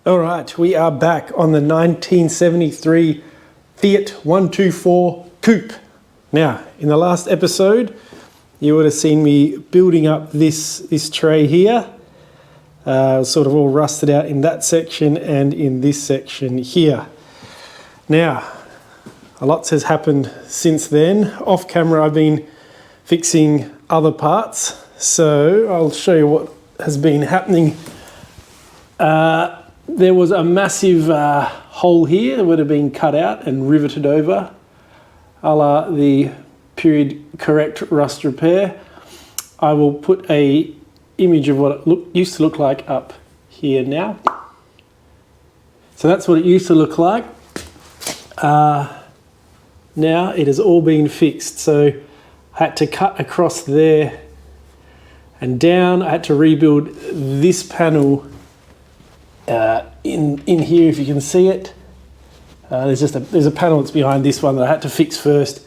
All right, we are back on the 1973 Fiat 124 Coupe. Now, in the last episode, you would have seen me building up this tray here. It was sort of all rusted out in that section and in this section here. Now, a lot has happened since then. Off camera, I've been fixing other parts, so I'll show you what has been happening. There was a massive hole here that would have been cut out and riveted over, a la the period correct rust repair. I will put a image of what it used to look like up here now. So that's what it used to look like. Now it has all been fixed. So I had to cut across there and down. I had to rebuild this panel in here, if you can see it. There's a panel that's behind this one that I had to fix first,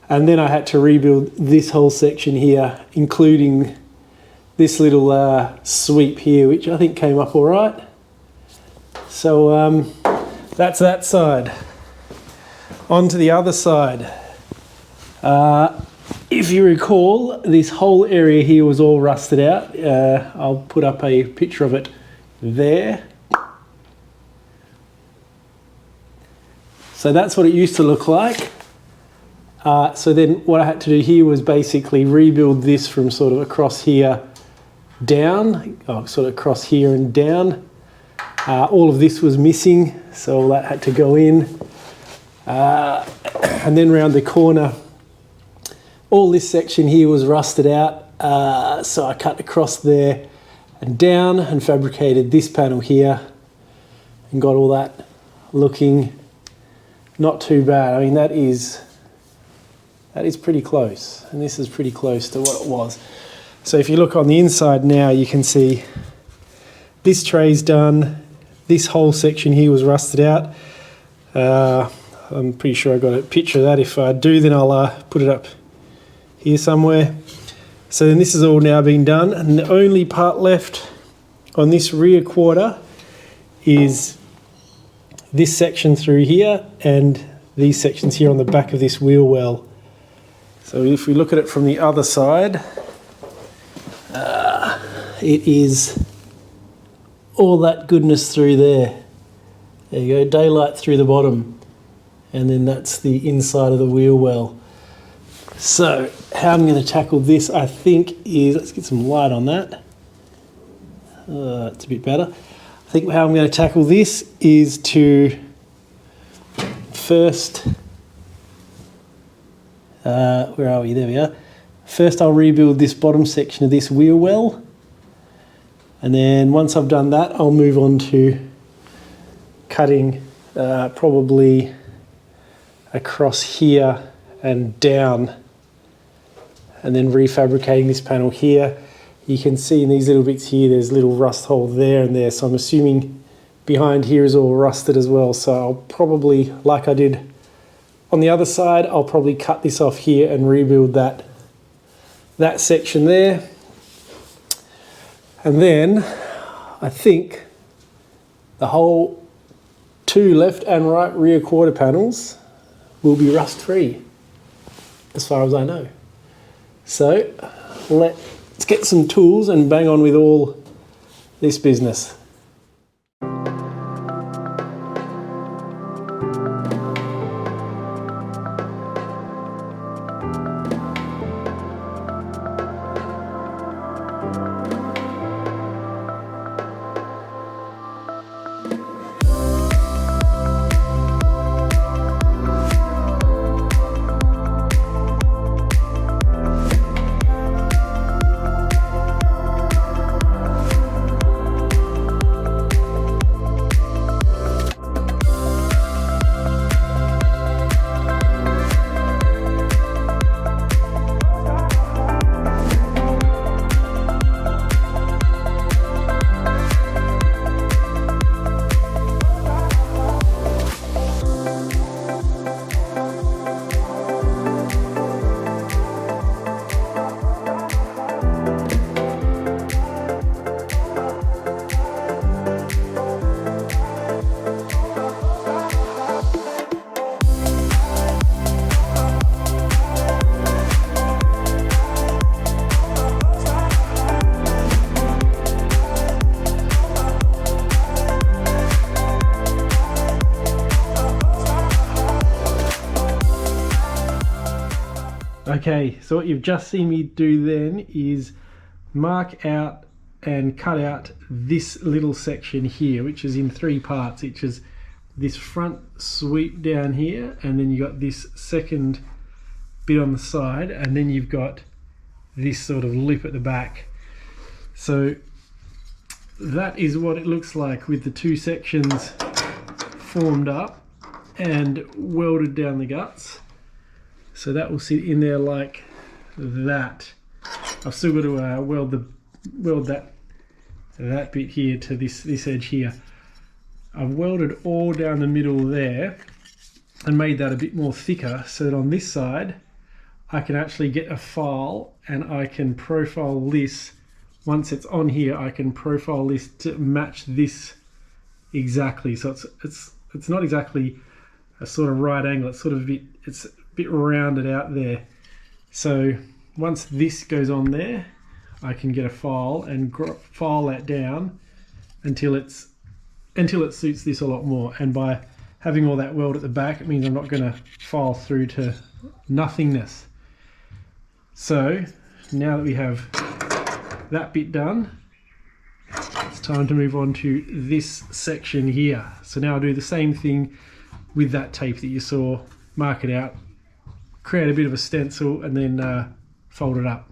and then I had to rebuild this whole section here, including this little sweep here, which I think came up all right. So that's that side. On to the other side. If you recall, this whole area here was all rusted out. I'll put up a picture of it there. So that's what it used to look like. So then what I had to do here was basically rebuild this from sort of across here down, sort of across here and down. All of this was missing, so all that had to go in. And then round the corner, all this section here was rusted out. So I cut across there and down and fabricated this panel here and got all that looking not too bad. I mean, that is pretty close, and this is pretty close to what it was. So if you look on the inside now, you can see this tray's done. This whole section here was rusted out. I'm pretty sure I got a picture of that. If I do, then I'll put it up here somewhere. So then this has all now been done, and the only part left on this rear quarter is this section through here and these sections here on the back of this wheel well. So if we look at it from the other side, it is all that goodness through there. There you go, daylight through the bottom, and then that's the inside of the wheel well. So how I'm going to tackle this, I think, is, let's get some light on that. It's a bit better. I think how I'm going to tackle this is to first, where are we? There we are. First I'll rebuild this bottom section of this wheel well, and then once I've done that, I'll move on to cutting probably across here and down, and then refabricating this panel here. You can see in these little bits here, there's a little rust hole there and there. So I'm assuming behind here is all rusted as well. So I'll probably, like I did on the other side, I'll probably cut this off here and rebuild that section there. And then I think the whole two left and right rear quarter panels will be rust free, as far as I know. So let's get some tools and bang on with all this business. Okay, so what you've just seen me do then is mark out and cut out this little section here, which is in 3 parts, which is this front sweep down here, and then you got this second bit on the side, and then you've got this sort of lip at the back. So that is what it looks like with the 2 sections formed up and welded down the guts. So that will sit in there like that. I've still got to weld that bit here to this edge here. I've welded all down the middle there and made that a bit more thicker so that on this side I can actually get a file and I can profile this. Once it's on here, I can profile this to match this exactly. So it's not exactly a sort of right angle. It's sort of a bit rounded out there. So once this goes on there, I can get a file and file that down until it suits this a lot more. And by having all that weld at the back, it means I'm not going to file through to nothingness. So now that we have that bit done, it's time to move on to this section here. So now I'll do the same thing with that tape that you saw, mark it out, create a bit of a stencil, and then fold it up.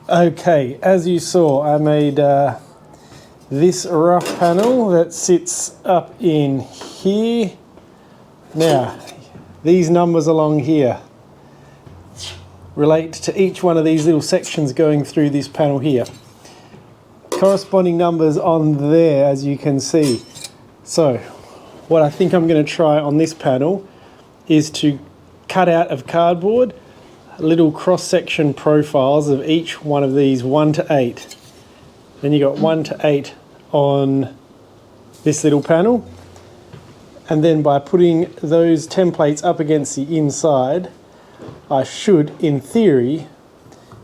Okay, as you saw, I made this rough panel that sits up in here. Now, these numbers along here relate to each one of these little sections going through this panel here. Corresponding numbers on there, as you can see. So, what I think I'm going to try on this panel is to cut out of cardboard little cross-section profiles of each one of these 1 to 8. Then you got 1 to 8 on this little panel, and then by putting those templates up against the inside, I should, in theory,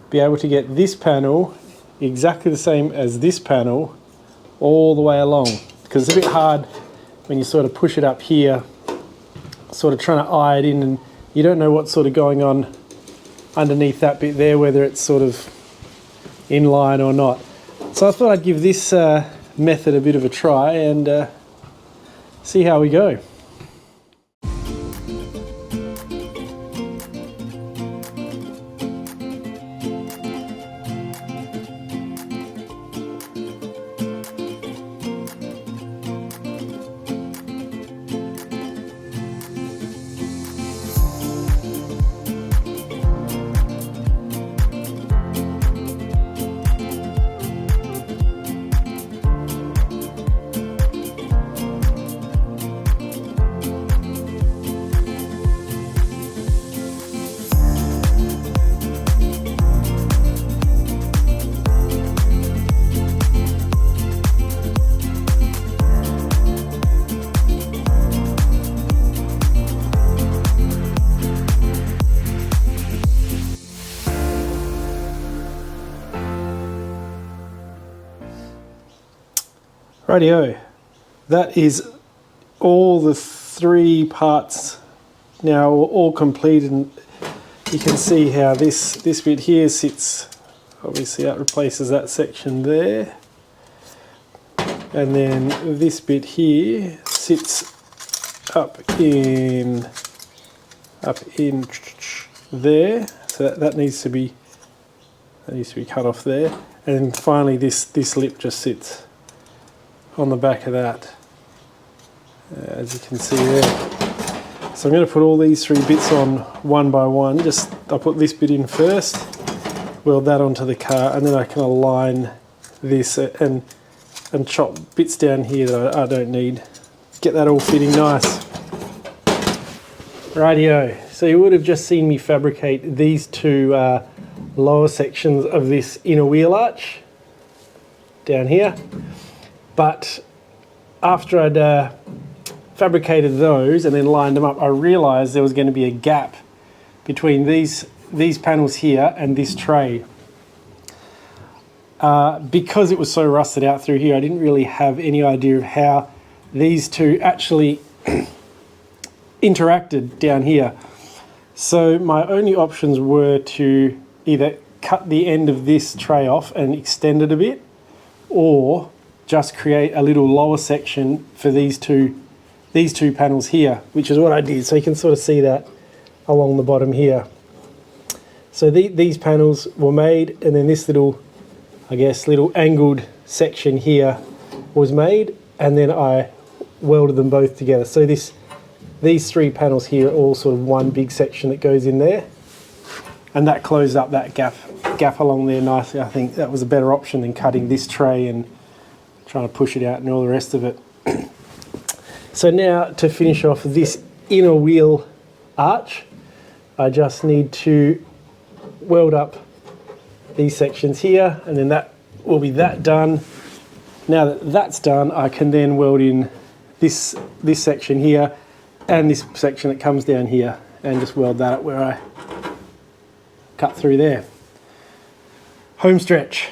be able to get this panel exactly the same as this panel all the way along, because it's a bit hard when you sort of push it up here, sort of trying to eye it in, and you don't know what's sort of going on underneath that bit there, whether it's sort of in line or not. So I thought I'd give this method a bit of a try and see how we go. Rightio, that is all the 3 parts now all completed, and you can see how this bit here sits. Obviously that replaces that section there, and then this bit here sits up in there, so that needs to be cut off there, and finally this lip just sits on the back of that, as you can see there. So I'm going to put all these 3 bits on one by one. I'll put this bit in first, weld that onto the car, and then I can align this and chop bits down here that I don't need. Get that all fitting nice. Rightio, so you would have just seen me fabricate these 2 lower sections of this inner wheel arch down here, but after I'd fabricated those and then lined them up, I realized there was going to be a gap between these panels here and this tray. Because it was so rusted out through here, I didn't really have any idea of how these 2 actually interacted down here. So my only options were to either cut the end of this tray off and extend it a bit, or just create a little lower section for these two panels here, which is what I did. So you can sort of see that along the bottom here. So these panels were made, and then this little, I guess, little angled section here was made, and then I welded them both together. So these 3 panels here are all sort of one big section that goes in there, and that closed up that gap along there nicely. I think that was a better option than cutting this tray and trying to push it out and all the rest of it. So now to finish off this inner wheel arch, I just need to weld up these sections here, and then that will be that done. Now that that's done, I can then weld in this section here and this section that comes down here, and just weld that up where I cut through there. Home stretch.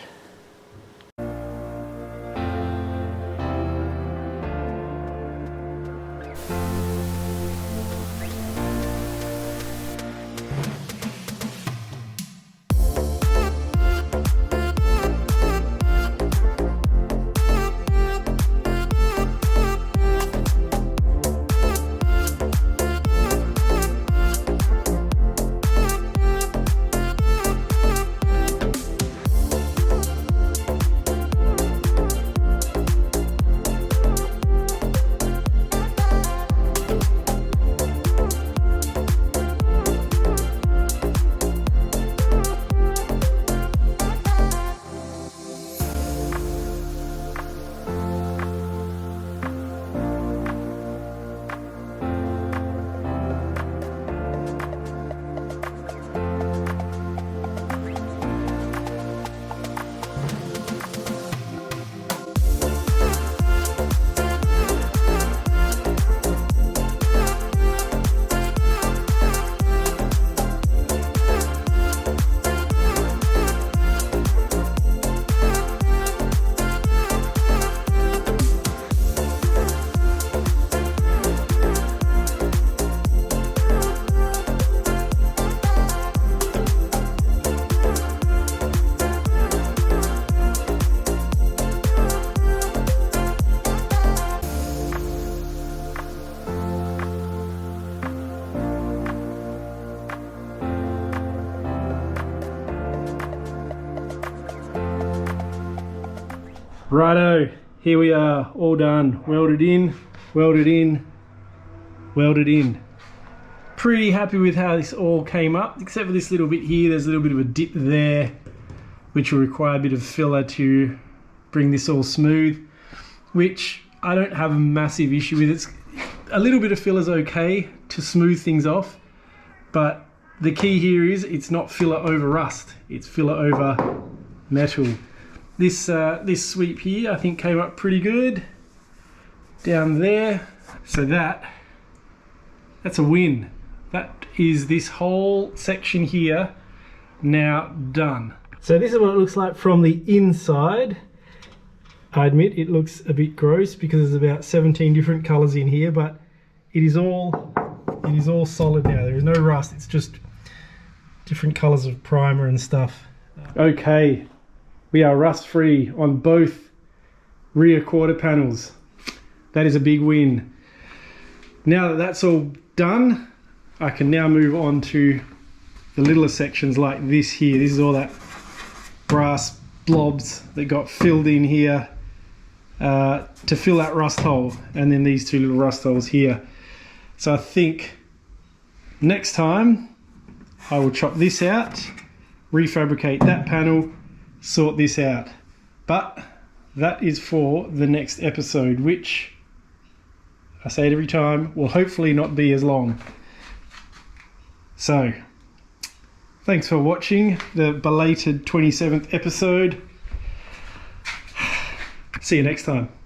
Righto, here we are, all done. Welded in, welded in, welded in. Pretty happy with how this all came up, except for this little bit here. There's a little bit of a dip there, which will require a bit of filler to bring this all smooth, which I don't have a massive issue with. It's a little bit of filler is okay to smooth things off, but the key here is it's not filler over rust, it's filler over metal. This sweep here I think came up pretty good down there, so that's a win. That is this whole section here now done. So this is what it looks like from the inside. I admit it looks a bit gross because there's about 17 different colors in here, but it is all solid now. There is no rust, it's just different colors of primer and stuff. Okay, we are rust free on both rear quarter panels. That is a big win. Now that that's all done, I can now move on to the littler sections like this here. This is all that brass blobs that got filled in here to fill that rust hole, and then these two little rust holes here. So I think Next time I will chop this out, refabricate that panel, sort this out. But that is for the next episode, which I say it every time, will hopefully not be as long. So, thanks for watching the belated 27th episode. See you next time.